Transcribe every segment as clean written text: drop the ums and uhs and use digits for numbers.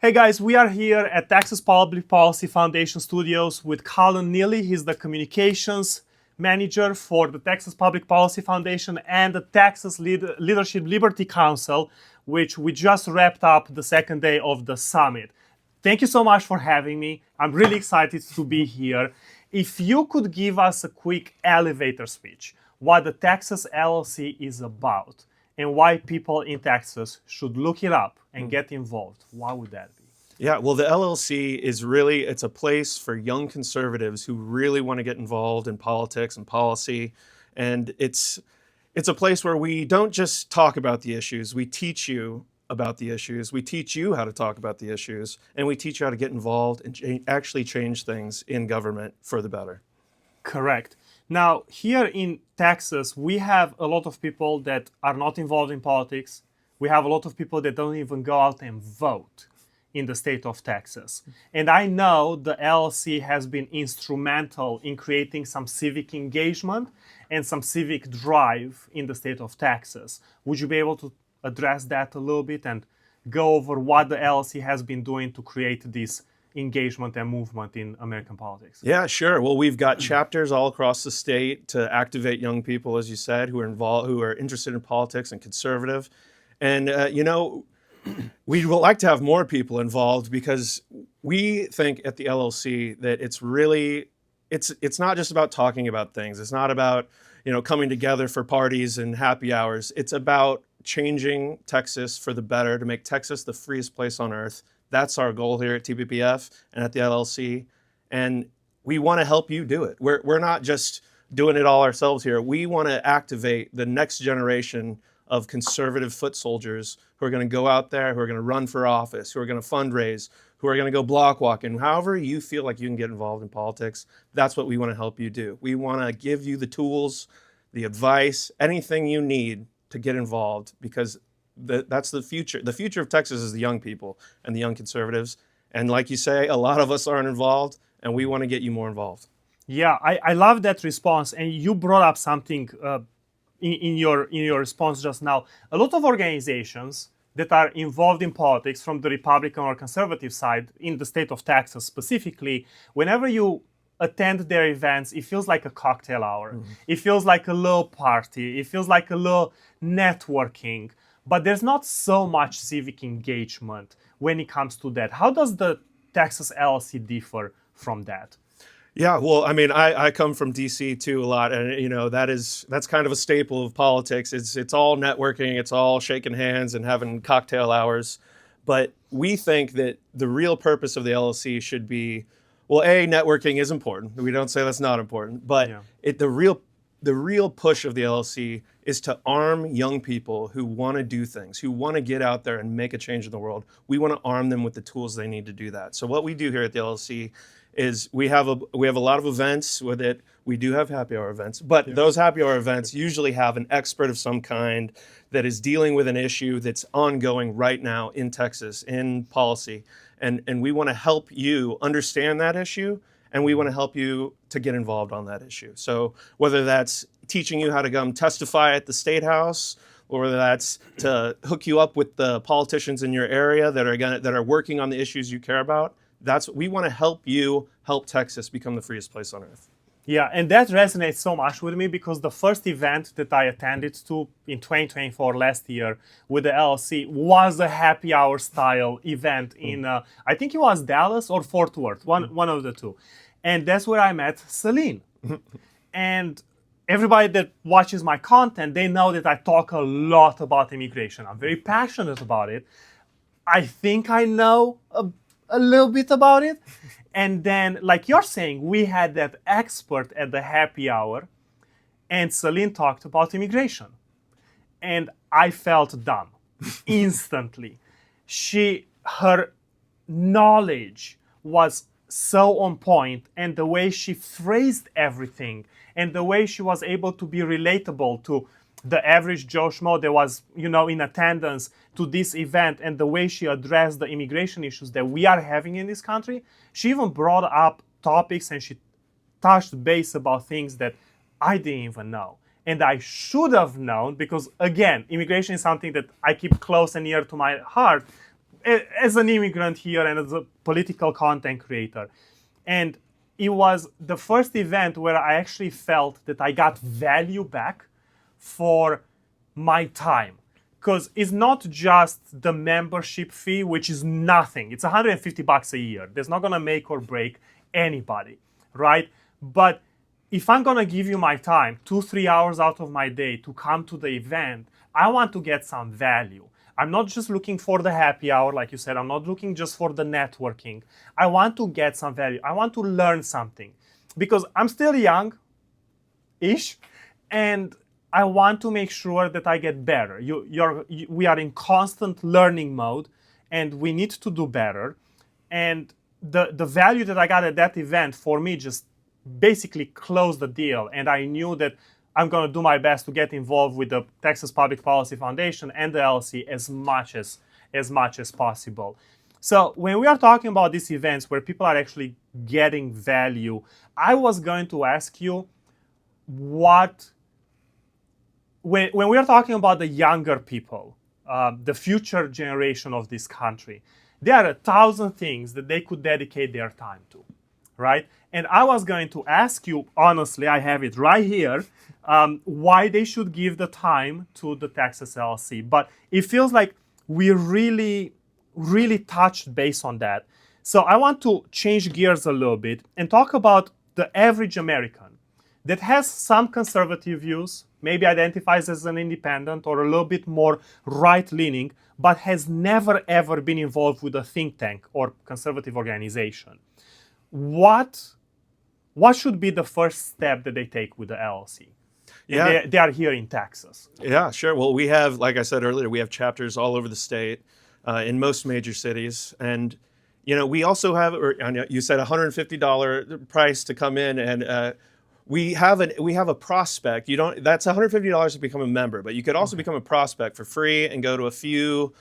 Hey guys, we are here at Texas Public Policy Foundation Studios with Cullen Neely. He's the communications manager for the Texas Public Policy Foundation and the Texas Leadership Liberty Council, which we just wrapped up the second day of the summit. Thank you so much for having me. I'm really excited to be here. If you could give us a quick elevator speech, what the Texas LLC is about, and why people in Texas should look it up and get involved, what would that be? Yeah, well, the LLC is really, it's a place for young conservatives who really want to get involved in politics and policy. And it's a place where we don't just talk about the issues, we teach you about the issues, we teach you how to talk about the issues, and we teach you how to get involved and actually change things in government for the better. Correct. Now, here in Texas, we have a lot of people that are not involved in politics. We have a lot of people that don't even go out and vote in the state of Texas. And I know the LLC has been instrumental in creating some civic engagement and some civic drive in the state of Texas. Would you be able to address that a little bit and go over what the LLC has been doing to create this engagement and movement in American politics? Yeah, sure. Well, we've got chapters all across the state to activate young people, as you said, who are involved, who are interested in politics and conservative. And we would like to have more people involved because we think at the LLC that it's really, it's not just about talking about things. It's not about, coming together for parties and happy hours. It's about changing Texas for the better, to make Texas the freest place on earth. That's our goal here at TPPF and at the LLC. And we want to help you do it. We're not just doing it all ourselves here. We want to activate the next generation of conservative foot soldiers who are going to go out there, who are going to run for office, who are going to fundraise, who are going to go block walking. However you feel like you can get involved in politics, that's what we want to help you do. We want to give you the tools, the advice, anything you need to get involved, because that's the future. The future of Texas is the young people and the young conservatives. And like you say, a lot of us aren't involved, and we want to get you more involved. Yeah, I love that response. And you brought up something in your response just now. A lot of organizations that are involved in politics from the Republican or conservative side in the state of Texas specifically, whenever you attend their events, it feels like a cocktail hour. Mm-hmm. It feels like a little party. It feels like a little networking. But there's not so much civic engagement when it comes to that. How does the Texas LLC differ from that? Yeah, well, I mean, I come from DC too a lot, and that's kind of a staple of politics. It's all networking, it's all shaking hands and having cocktail hours. But we think that the real purpose of the LLC should be, well, networking is important. We don't say that's not important, but yeah. The real push of the LLC is to arm young people who want to do things, who want to get out there and make a change in the world. We want to arm them with the tools they need to do that. So what we do here at the LLC is we have a lot of events with it. We do have happy hour events, but those happy hour events usually have an expert of some kind that is dealing with an issue that's ongoing right now in Texas, in policy. And we want to help you understand that issue, and we want to help you to get involved on that issue. So whether that's teaching you how to come testify at the State House, or whether that's to hook you up with the politicians in your area that are working on the issues you care about, we want to help you help Texas become the freest place on earth. Yeah, and that resonates so much with me because the first event that I attended to in 2024 last year with the LLC was a happy hour style event in, I think it was Dallas or Fort Worth, one of the two. And that's where I met Celine. And everybody that watches my content, they know that I talk a lot about immigration. I'm very passionate about it. I think I know a little bit about it. And then, like you're saying, we had that expert at the happy hour, and Celine talked about immigration. And I felt dumb instantly. Her knowledge was so on point, and the way she phrased everything, and the way she was able to be relatable to the average Joe Schmo that was, in attendance to this event, and the way she addressed the immigration issues that we are having in this country. She even brought up topics and she touched base about things that I didn't even know. And I should have known because, again, immigration is something that I keep close and near to my heart. as an immigrant here and as a political content creator. And it was the first event where I actually felt that I got value back for my time. Because it's not just the membership fee, which is nothing. It's $150 a year. That's not gonna make or break anybody, right? But if I'm gonna give you my time, 2-3 hours out of my day to come to the event, I want to get some value. I'm not just looking for the happy hour, like you said. I'm not looking just for the networking. I want to get some value. I want to learn something because I'm still young-ish, and I want to make sure that I get better. We are in constant learning mode, and we need to do better. And the value that I got at that event for me just basically closed the deal. And I knew that I'm going to do my best to get involved with the Texas Public Policy Foundation and the LLC as much as possible. So when we are talking about these events where people are actually getting value, I was going to ask you what, when we are talking about the younger people, the future generation of this country, there are 1,000 things that they could dedicate their time to, right? And I was going to ask you, honestly, I have it right here, why they should give the time to the Texas LLC. But it feels like we really touched base on that. So I want to change gears a little bit and talk about the average American that has some conservative views, maybe identifies as an independent or a little bit more right-leaning, but has never ever been involved with a think tank or conservative organization. What should be the first step that they take with the LLC? Yeah. They are here in Texas. Yeah, sure. Well, we have, like I said earlier, we have chapters all over the state, in most major cities. And, we also have, you said $150 price to come in, and we have a prospect. That's $150 to become a member, but you could also become a prospect for free and go to a few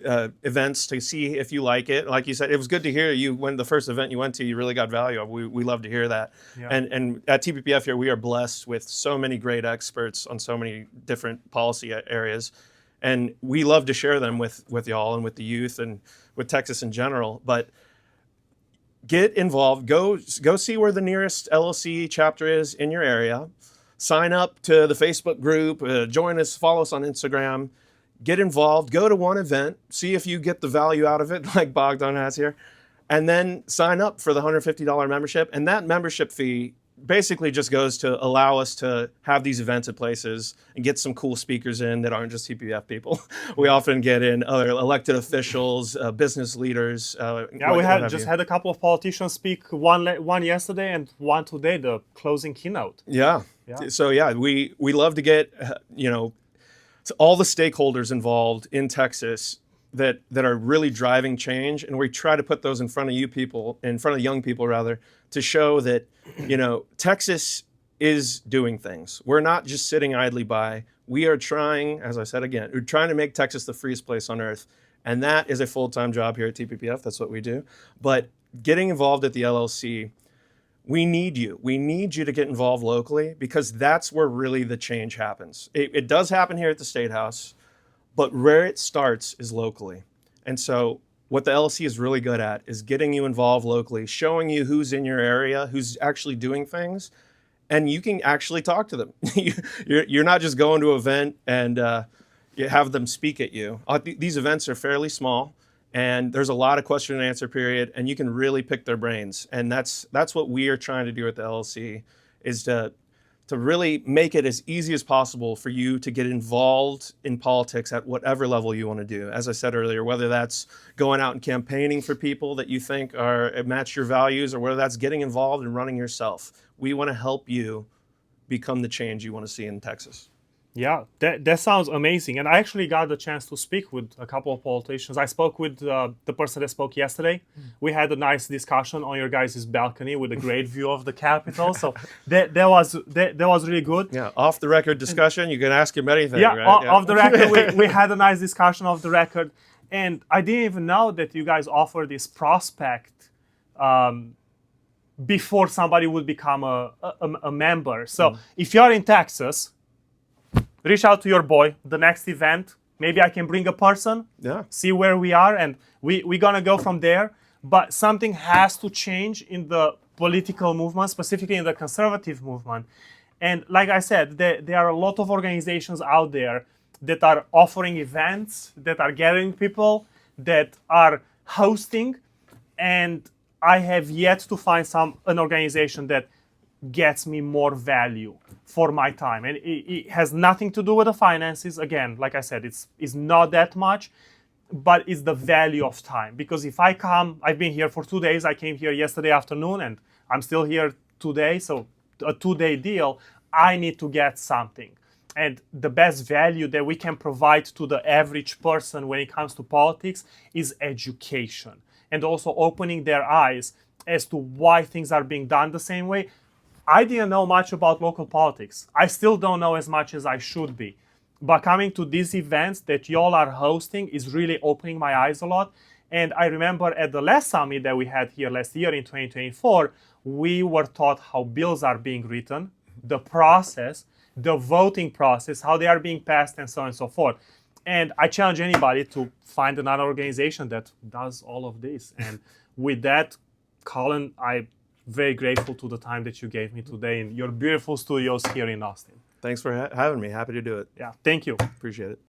events to see if you like it. Like you said, it was good to hear you when the first event you went to, you really got value. We love to hear that. Yeah. And at TPPF here, we are blessed with so many great experts on so many different policy areas. And we love to share them with y'all and with the youth and with Texas in general. But get involved. Go see where the nearest LLC chapter is in your area. Sign up to the Facebook group. Join us. Follow us on Instagram. Get involved. Go to one event. See if you get the value out of it, like Bogdan has here, and then sign up for the $150 membership. And that membership fee basically just goes to allow us to have these events at places and get some cool speakers in that aren't just TPPF people. We often get in other elected officials, business leaders. Yeah, we had a couple of politicians speak, one yesterday and one today, the closing keynote. Yeah. So yeah, we love to get all the stakeholders involved in Texas that are really driving change, and we try to put those in front of young people rather, to show that Texas is doing things. We're not just sitting idly by. We are trying, as I said again, we're trying to make Texas the freest place on earth, and that is a full-time job here at TPPF. That's what we do. But getting involved at the LLC, we need you. We need you to get involved locally, because that's where really the change happens. It does happen here at the State House, but where it starts is locally. And so what the LLC is really good at is getting you involved locally, showing you who's in your area, who's actually doing things, and you can actually talk to them. You're not just going to an event and you have them speak at you. These events are fairly small, and there's a lot of question and answer period, and you can really pick their brains. And that's what we are trying to do at the LLC, is to really make it as easy as possible for you to get involved in politics at whatever level you want to do. As I said earlier, whether that's going out and campaigning for people that you think match your values, or whether that's getting involved and running yourself. We want to help you become the change you want to see in Texas. Yeah, that sounds amazing. And I actually got the chance to speak with a couple of politicians. I spoke with the person that spoke yesterday. We had a nice discussion on your guys' balcony with a great view of the Capitol. So that was really good. Yeah, off the record discussion. You can ask him anything. Yeah, right? Off the record, we had a nice discussion off the record. And I didn't even know that you guys offer this prospect before somebody would become a member. So if you're in Texas, reach out to your boy. The next event, maybe I can bring a person, Yeah. see where we are, and we're gonna go from there. But something has to change in the political movement, specifically in the conservative movement. And like I said, there are a lot of organizations out there that are offering events, that are gathering people, that are hosting, and I have yet to find an organization that gets me more value for my time. And it has nothing to do with the finances. Again, like I said, it's not that much, but it's the value of time. Because if I come, I've been here for 2 days. I came here yesterday afternoon and I'm still here today. So a 2-day deal, I need to get something. And the best value that we can provide to the average person when it comes to politics is education. And also opening their eyes as to why things are being done the same way. I didn't know much about local politics. I still don't know as much as I should be. But coming to these events that y'all are hosting is really opening my eyes a lot. And I remember at the last summit that we had here last year in 2024, we were taught how bills are being written, the process, the voting process, how they are being passed, and so on and so forth. And I challenge anybody to find another organization that does all of this. And with that, Cullen, I'm very grateful to the time that you gave me today in your beautiful studios here in Austin. Thanks for having me. Happy to do it. Yeah, thank you. Appreciate it.